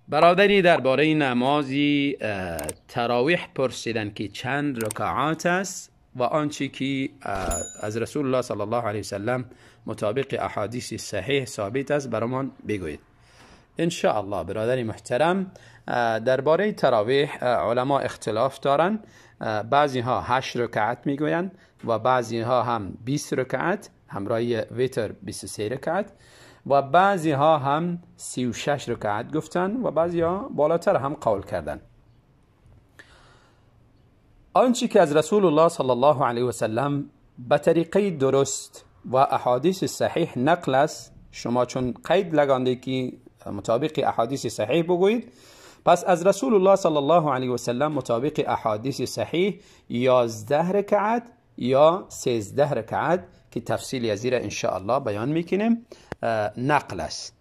برادری درباره نمازی تراویح پرسیدن که چند رکعات است و آنچه که از رسول الله صلی الله علیه وسلم مطابق احادیث صحیح ثابت است برامان بگویید. ان شاء الله برادری محترم، درباره تراویح علما اختلاف دارن. بعضی ها 8 رکعت میگویند و بعضی ها هم 20 رکعت همراه ویتر 23 رکعت و بعضی ها هم 36 رکعت گفتن و بعضی ها بالاتر هم قول کردن. آنچه که از رسول الله صلی الله علیه و سلم به طریقه درست و احادیث صحیح نقل است، شما چون قید لگانده که مطابق احادیث صحیح بگویید، پس از رسول الله صلی الله علیه و سلم مطابق احادیث صحیح 11 رکعت یا 13 رکعت که تفصیلی از زیر ان شاء الله بیان میکنیم نقل است.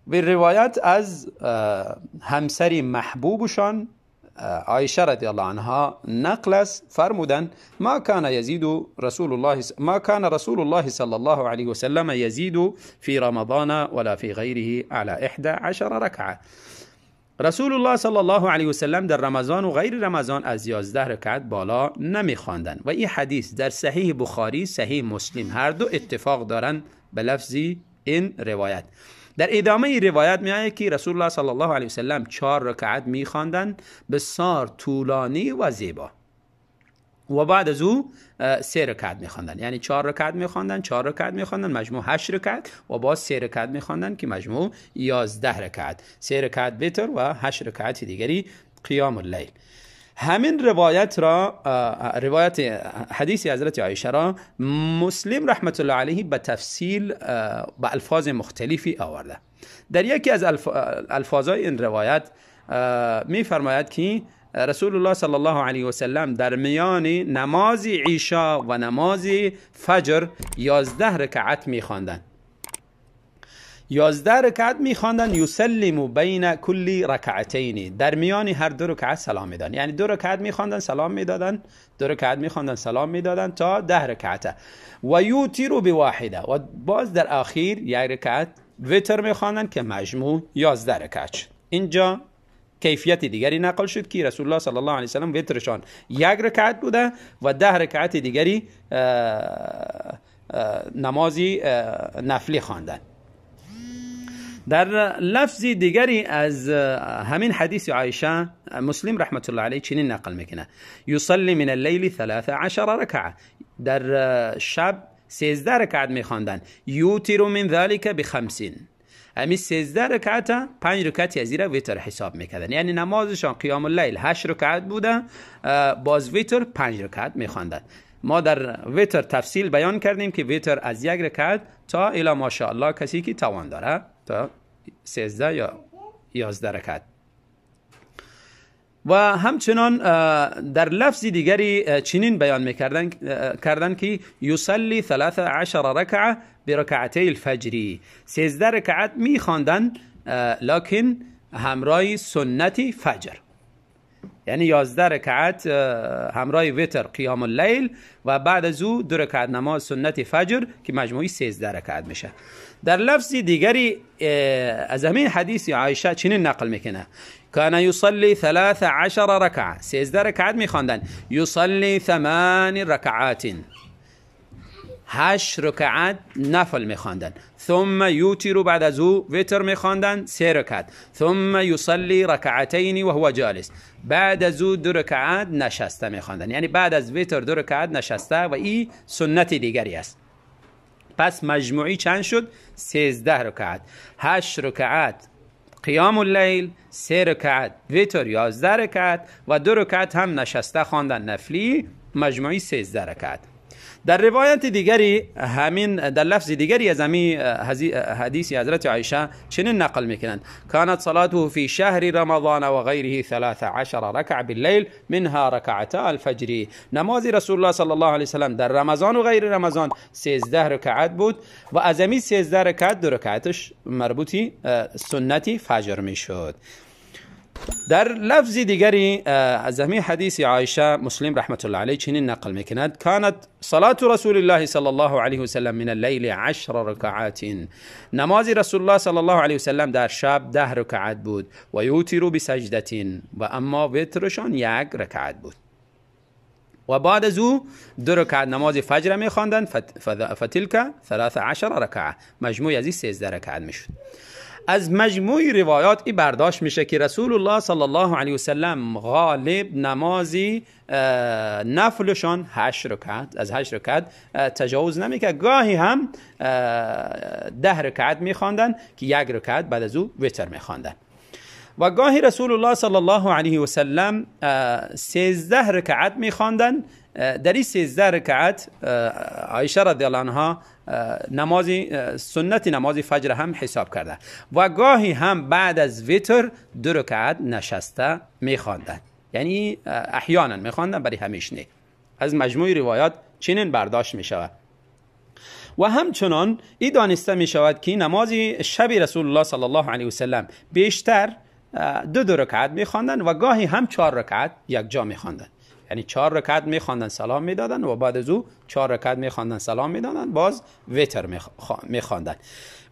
و روایت از همسری محبوبشان عایشه رضی الله عنها نقل است، فرمودند ما کان رسول الله صلی الله علیه و سلم یزید فی رمضان ولا فی غیره علی 11 رکعه. رسول الله صلی الله علیه و سلم در رمضان و غیر رمضان از 11 رکعت بالا نمیخواندند و این حدیث در صحیح بخاری، صحیح مسلم هر دو اتفاق دارند به لفظ این روایت. در ادامه روایت می آید که رسول الله صلی الله علیه و سلم 4 رکعت میخواندند بسیار طولانی و زیبا و بعد از او 3 رکعت میخواندند، یعنی 4 رکعت میخواندند، 4 رکعت میخواندند، مجموع 8 رکعت و باز 3 رکعت میخواندند که مجموع 11 رکعت، 3 رکعت وتر و 8 رکعت دیگری قیام اللیل. همین روایت را، روایت حدیث حضرت عایشه را مسلم رحمت الله علیه به تفصیل به الفاظ مختلفی آورده. در یکی از الفاظهای این روایت می فرماید که رسول الله صلی الله علیه و سلم در میان نماز عشا و نماز فجر 11 رکعت می خواندند. 11 رکعت میخواندن یسلم بین کل رکعتین، در میان هر 2 رکعت سلام میدادن، یعنی 2 رکعت میخواندن سلام میدادن، 2 رکعت میخواندن سلام میدادن تا 10 رکعت و یوتر بواحده و باز در آخر 1 رکعت وتر میخواندن که مجموع 11 رکعت. اینجا کیفیت دیگری نقل شد که رسول الله صلی الله علیه و سلم وترشان 1 رکعت بوده و 10 رکعت دیگری نمازی نفلی خواندن. در لفظ دیگری از همین حدیث عایشه مسلم رحمت الله علیه چنین نقل میکنه یصلی من اللیل 13 رکعه، در شب 13 رکعت میخواندن، یوتر من ذلك ب50، همین 13 رکعت 5 رکعت از زیر وتر حساب میکردن، یعنی نمازشان قیام اللیل 8 رکعت بوده، باز وتر 5 رکعت میخواندن. ما در وتر تفصیل بیان کردیم که وتر از 1 رکعت تا الی ماشاءالله کسی که توان داره تا 13 یا 11 رکعت. و همچنان در لفظ دیگری چنین بیان میکردن که یصلی 13 رکعه برکعتی الفجر، 13 رکعت میخواندن لکن همراه سنت فجر، یعنی 11 رکعت همراه وتر قیام اللیل و بعد از او 2 رکعت نماز سنت فجر که مجموعی 13 رکعت میشه. در لفظ دیگری از همین حدیث عایشه چنین نقل میکنه کان یصلی 13 رکعه، 13 رکعت میخواندن، یصلی 8 رکعات، 8 رکعت نفل میخواندن، ثم یوتر، بعد از او وتر میخواندن 3 رکعت، ثم یصلی رکعتین و هو جالس، بعد از او 2 رکعت نشسته میخواندن، یعنی بعد از وتر 2 رکعت نشسته و این سنت دیگری است. پس مجموعی چند شد؟ 13 رکعت، 8 رکعت قیام اللیل، 3 رکعت وتر 11 رکعت و 2 رکعت هم نشسته خواندن نفلی، مجموعی 13 رکعت. در روایت دیگری همین، در لفظ دیگری از همین حدیث حضرت عایشه چنین نقل میکنند کانت صلاته فی شهر رمضان و غیره 13 رکعه باللیل منها رکعتا الفجر، نماز رسول الله صلی الله علیه وسلم در رمضان و غیر رمضان 13 رکعت بود و از همین 13 رکعت 2 رکعتش مربوطی سنتی فجر میشد. در لفظ دیگری از همین حدیث عایشه مسلم رحمت الله علیه چنین نقل میکند: کانت صلاة رسول الله صلی الله علیه و سلم من الليل 10 رکعات. نماز رسول الله صلی الله علیه و سلم در شب 10 رکعت بود. و یوتر بسجدة، و اما وترشان 1 رکعت بود. و بعد از او 2 رکعت نماز فجر میخواندند، فتلک 13 رکعه، مجموع از این 13 رکعت میشد. از مجموع روایات این برداشت میشه که رسول الله صلی الله علیه و سلم غالب نمازی نفلشان 8 رکعت، از 8 رکعت تجاوز نمیکرد. گاهی هم 10 رکعت میخواندن که 1 رکعت بعد از او وتر میخواندن. و گاهی رسول الله صلی الله علیه و سلم 13 رکعت میخواندن. در این 13 رکعت عایشه رضی الله عنها سنت نماز فجر هم حساب کرده و گاهی هم بعد از وتر 2 رکعت نشسته میخواندن، یعنی احیانا میخواندن برای همیشه نه. از مجموع روایات چنین برداشت میشود. و همچنان این دانسته میشود که نماز شب رسول الله صلی الله علیه و سلم بیشتر 2 رکعت میخواندن و گاهی هم 4 رکعت یک جا میخواندن، یعنی 4 رکعت میخواندن سلام میدادن و بعد از او 4 رکعت میخواندن سلام میدادن، باز وتر میخواندن.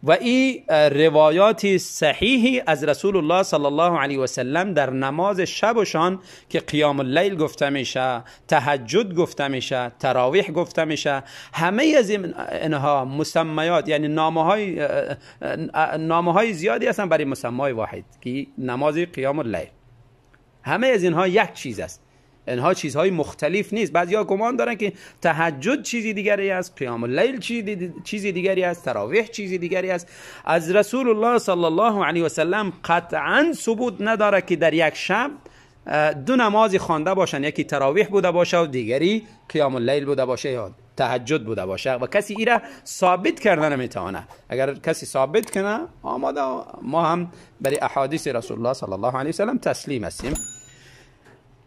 و این روایات صحیحی از رسول الله صلی الله علیه و سلم در نماز شبشان که قیام اللیل گفته میشه، تهجد گفته میشه، تراویح گفته میشه، همه از اینها مسمیات، یعنی نامه های زیادی هستن برای مسمای واحد که نماز قیام اللیل. همه از اینها یک چیز است، اینها چیزهای مختلف نیست. بعضیا گمان دارن که تهجد چیزی دیگری است، قیام اللیل چیزی دیگری است، تراویح چیزی دیگری است. از رسول الله صلی الله علیه و سلم قطعا ثبوت نداره که در یک شب 2 نماز خوانده باشن، یکی تراویح بوده باشه و دیگری قیام اللیل بوده باشه یا تهجد بوده باشه و کسی ایره ثابت کردن نمیتونه. اگر کسی ثابت کنه آماده ما هم برای احادیث رسول الله صلی الله علیه و سلم تسلیم هستیم.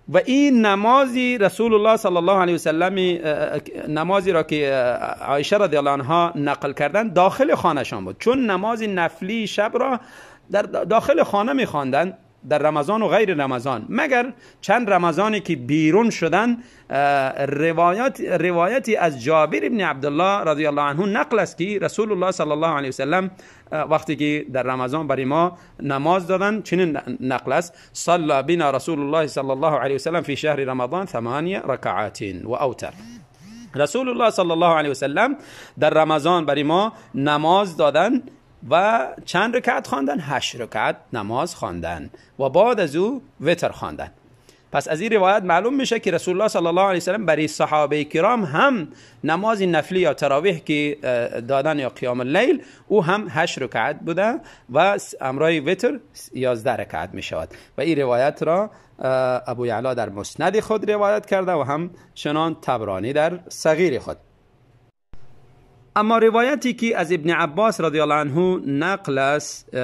و این نمازی رسول الله صلی الله علیه و سلم، نمازی را که عایشه رضی الله عنها نقل کردن داخل خانهشان بود، چون نماز نفلی شب را در داخل خانه می‌خواندند در رمضان و غیر رمضان، مگر چند رمضانی که بیرون شدن. روایتی از جابر ابن عبدالله رضی الله عنه نقل است که رسول الله صلی الله علیه و سلم وقتی که در رمضان برای ما نماز دادن چنین نقل است: صلی بنا رسول الله صلی الله علیه و سلم فی شهر رمضان 8 رکعات و اوتر. رسول الله صلی الله علیه و سلم در رمضان برای ما نماز دادن و چند رکعت خواندن؟ 8 رکعت نماز خواندن و بعد از او وتر خواندن. پس از این روایت معلوم میشه که رسول الله صلی الله علیه و سلم برای صحابه کرام هم نماز نفلی یا تراویح که دادن یا قیام اللیل او هم 8 رکعت بوده و امرای وتر 11 رکعت میشود. و این روایت را ابو یعلا در مسند خود روایت کرده و هم چنان طبرانی در صغیر خود. اما روایتی که از ابن عباس رضی الله عنه نقل است،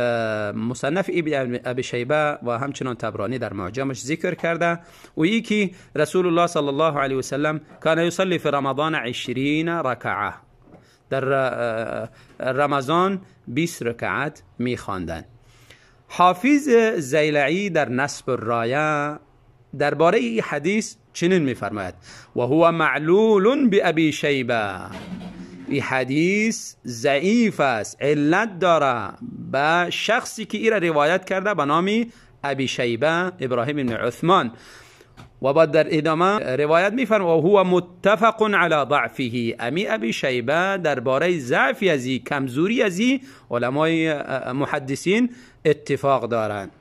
مصنف ابن ابی شیبه و همچنان طبرانی در معجمش ذکر کرده، و یکی رسول الله صلی الله علیه و سلم کان یصلی فی رمضان 20 رکعه، در رمضان 20 رکعت می‌خواندند. حافظ زیلعی در نصب الرایه درباره این حدیث چنین می‌فرماید: و هو معلول بابی شیبه، این حدیث ضعیف است، علت داره به شخصی که این را روایت کرده به نام ابی شیبه ابراهیم بن عثمان. و بعد در ادامه روایت میفرماید: و هو متفق علی ضعفه، ابی شیبه درباره ضعف ازی، کمزوری ازی علمای محدثین اتفاق دارند.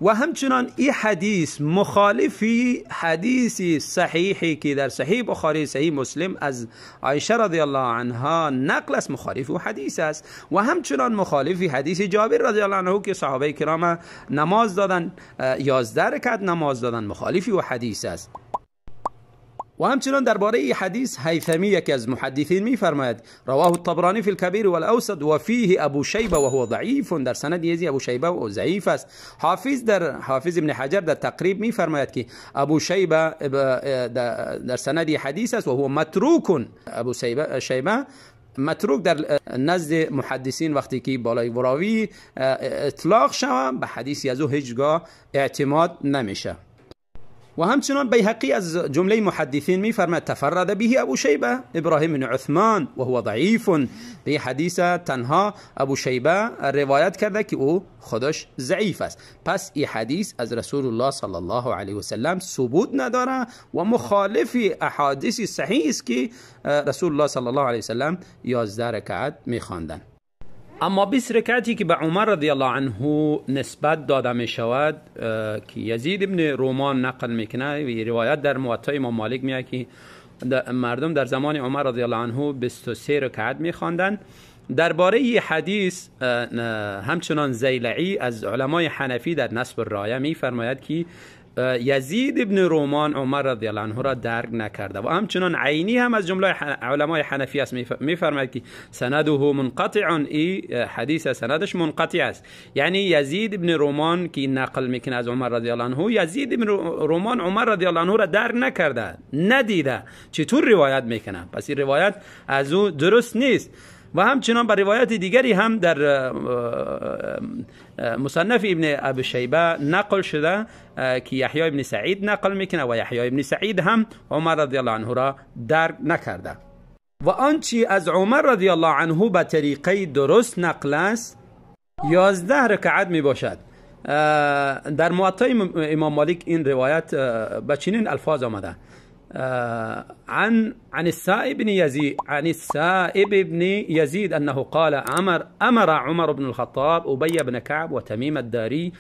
و همچنان این حدیث مخالفی حدیثی صحیحی که در صحیح بخاری صحیح مسلم از عایشه رضی الله عنها نقل است، مخالف و حدیث است. و همچنان مخالفی حدیث جابر رضی الله عنه که صحابه کرام نماز دادن 11 رکعت نماز دادن، مخالفی و حدیث است. و همچنان درباره این حدیث هیثمی یکی از محدثین میفرماید: رواه الطبرانی فی الكبیر والاوسط و فیه ابو شیبه و هو ضعیف، در سند یزی ابو شیبه و ضعیف است. حافظ ابن حجر در تقریب میفرماید که ابو شیبه در سند حدیث است و هو متروک. ابو شیبه متروک در نزد محدثین وقتی که بالای براوی اطلاق شود به حدیثی از او هیچگاه اعتماد نمیشه. و همچنان بیهقی از جمله محدثین میفرماید تفرد به ابو شیبه ابراهیم بن عثمان و هو ضعیف. به حدیث تنها ابو شیبه روایت کرده که او خودش ضعیف است. پس این حدیث از رسول الله صلی الله علیه و سلم ثبوت نداره و مخالف احادیث صحیح است که رسول الله صلی الله علیه و سلم 11 رکعت میخواندند. اما 20 رکعتی که به عمر رضی الله عنه نسبت داده می شود که یزید ابن رومان نقل میکنه و روایت در موطا امام مالک میاد که مردم در زمان عمر رضی الله عنه 23 رکعت میخواندند. درباره این حدیث همچنان زیلعی از علمای حنفی در نصب الرایه میفرماید که یزید ابن رومان عمر رضی الله عنه را درک نکرده و همچنان عینی هم از جمله علمای حنفی است میفرماید که سنده منقطع. این حدیث سندش منقطع است، یعنی یزید ابن رومان که نقل میکنه از عمر رضی الله عنه، یزید ابن رومان عمر رضی الله عنه را درک نکرده، ندیده، چطور روایت میکنه؟ پس این روایت از او درست نیست. و همچنان بر روایت دیگری هم در مصنف ابن ابی شیبه نقل شده که یحیی ابن سعید نقل میکنه و یحیی ابن سعید هم عمر رضی الله عنه را درک نکرده. و آنچه از عمر رضی الله عنه به طریقه درست نقل است 11 رکعت می باشد. در موطا امام مالک این روایت به چنین الفاظ آمده: عن السائب بن يزيد أنه قال أمر عمر بن الخطاب أبي بن كعب وتميم الداري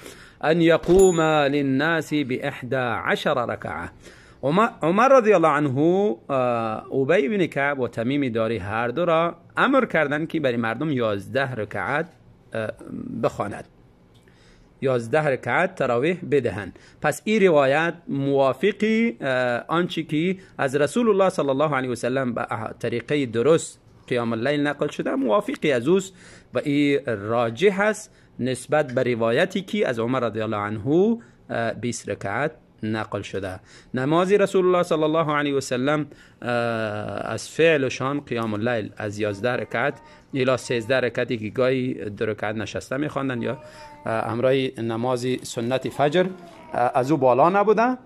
أن يقوم للناس ب11 ركعة. عمر رضی الله عنه ابی بن کعب و تمیم داری هر دو را امر کردند که برای مردم 11 رکعت بخواند، 11 رکعت تراویح بدهند. پس این روایت موافقی آنچه که از رسول الله صلی الله علیه و سلم به طریقه درست قیام اللیل نقل شده موافقی از اوست و این راجح است نسبت به روایتی که از عمر رضی الله عنه 20 رکعت نقل شده. نماز رسول الله صلی الله علیه و سلم از فعلشان قیام اللیل از 11 رکعت الی 13 رکعتی که گاهی 2 رکعت نشسته می‌خواندند یا همراه نماز سنت فجر از او بالا نبوده.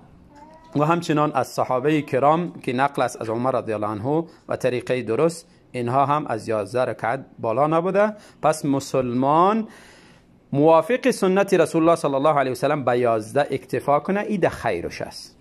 و همچنان از صحابه کرام که نقل است از عمر رضی الله عنه و طریقه درست اینها هم از 11 رکعت بالا نبوده. پس مسلمان موافق سنت رسول الله صلی الله علیه و سلم به 11 اکتفا کنه، این خیرش است.